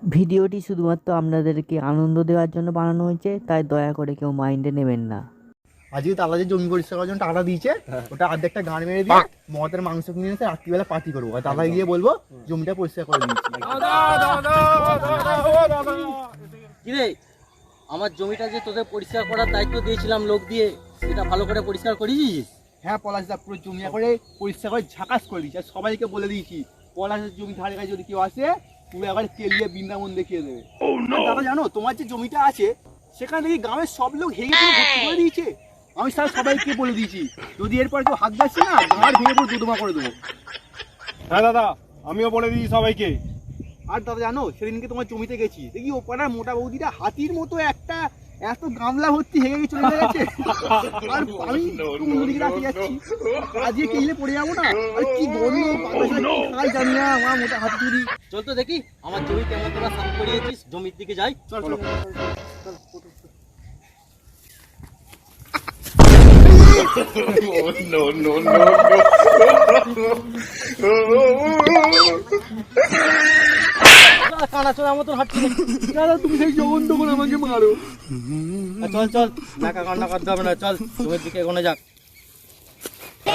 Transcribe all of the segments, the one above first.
ভিডিওটি শুধুমাত্র আপনাদেরকে আনন্দ দেওয়ার জন্য বানানো হয়েছে, তাই দয়া করে কেউ মাইন্ডে নেবেন না। আজকে তালা যে জমি পরিষ্কার করার জন্য টাকা দিয়েছে, ওটা অর্ধেকটা গান মেরে দিয়ে মদের মাংস কিনে এসে রাত্রিবেলা পার্টি করবো। আর তালা গিয়ে বলবো জমিটা পরিষ্কার করে দিয়েছি। কিরে, আমার জমিটা যে তোদের পরিষ্কার করার দায়িত্ব দিয়েছিলাম লোক দিয়ে, সেটা ভালো করে পরিষ্কার করেছিস? হ্যাঁ, পলাশদা পুরো জমি করে পরিষ্কার করে ঝাঁকাস করে দিয়েছি। আর সবাইকে বলে দিয়েছি পলাশের জমি ধারে কাছে যদি কেউ আসে পুরো একবার তেলিয়ে বৃন্দাবন দেখিয়ে দেবে। দাদা জানো, তোমার যে জমিটা আছে সেখান থেকে গ্রামের সব লোক হেগে পুরো ভর্তি করে দিয়েছে। আমি স্যার সবাইকে বলে দিয়েছি যদি এরপর কেউ হাত যাচ্ছে না গাঁড় ভেঙে পুরো দুদমা করে দেবো। হ্যাঁ দাদা, আমিও বলে দিই সবাইকে। আর দাদা জানো, সেদিনকে তোমার জমিতে গেছি, দেখি ওপাড়ার মোটা বৌদিটা হাতির মতো একটা এত গামলা ভর্তি হেগে চলে গেছে। আর আমি মুদিকে রাখতে যাচ্ছি, আজকে কিনলে পড়ে যাবো না। আর কি গরম জানি না, আমার মোটা হাতি চুরি। চল তো দেখি আমার জমি কেমন তোরা সাফ করিয়েছিস, জমির দিকে যাই। চল চল কানা চোরা মতন হাঁটছি। দাদা, তুমি সেই যখন তখন আমাকে মারো। চল চল, নাকা কান্না করতে হবে না, চল জমির দিকে এগোনো যাক।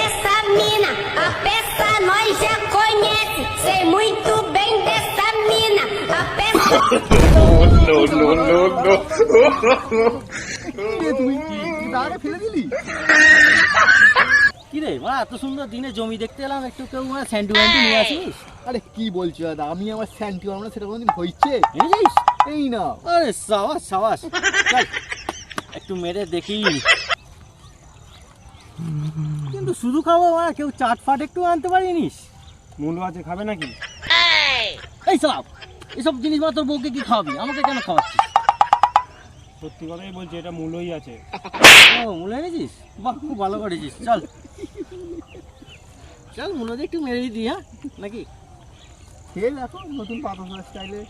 Essa mina, a peça nós já conhece. Sei muito bem dessa mina, a peça. তুমি দাদাকে ফেলে দিলি? কিরে মা, এত সুন্দর দিনে জমি দেখতে এলাম, একটু কেউ স্যান্ডু ব্যান্ডু নিয়ে আসিস? আরে কি বলছো দাদা, আমি আমার স্যান্টি আমরা সেটা কোনোদিন হয়েছে? এনেছিস? এই না। আরে সাবাস সাবাস, চল একটু মেরে দেখি। কিন্তু শুধু খাবো না, কেউ চাট ফাট একটু আনতে পারিনিস? মুন্ডু আছে, খাবে নাকি? এই সালাম, এসব জিনিস মাত্র বউকে কি খাওয়াবি, আমাকে কেন খাওয়াচ্ছিস? সত্যি কথাই বলছি, এটা মূলই আছে। ও, মূলো এনেছিস? বাহ, খুব ভালো করেছিস। চল চল, মূলো দিয়ে একটু মেরে দিই, হ্যাঁ নাকি? খেয়ে দেখো নতুন পাতা স্টাইলে।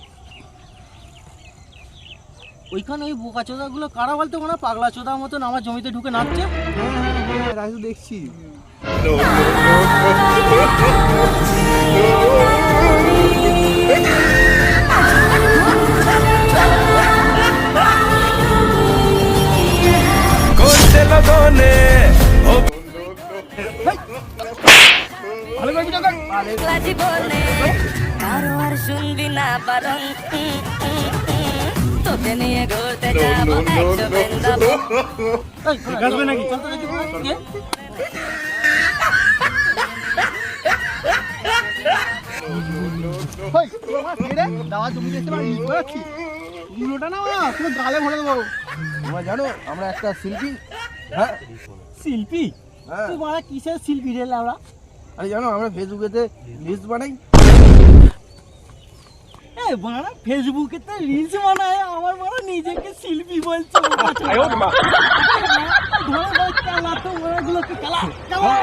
ওইখানে ওই বোকা চোদাগুলো কারা বলতো, কোনো পাগলা চোদার মতন আমার জমিতে ঢুকে নাচছে। হ্যাঁ, রাজু দেখছি। জীবনে কারো আর শুনবি না বারণ, তোকে নিয়ে ঘুরতে যাবো একশো বৃন্দাবন। আসবে নাকি? চল তো দেখি। কে? দাওয়া জমি দেখতে পারি রাখছি মুলোটা না পুরো গালে ভরে দেবো। তোমরা জানো আমরা একটা শিল্পী। হ্যাঁ, শিল্পী? হ্যাঁ। তুই মারা কিসের শিল্পী রে লাউড়া? আরে জানো আমরা ফেসবুকেতে লিস্ট বানাই। এ মারা ফেসবুকেতে রিলস বানায়, আমার মারা নিজেকে শিল্পী বলছে। ধরে কালা তো ওগুলোকে কালা কালা।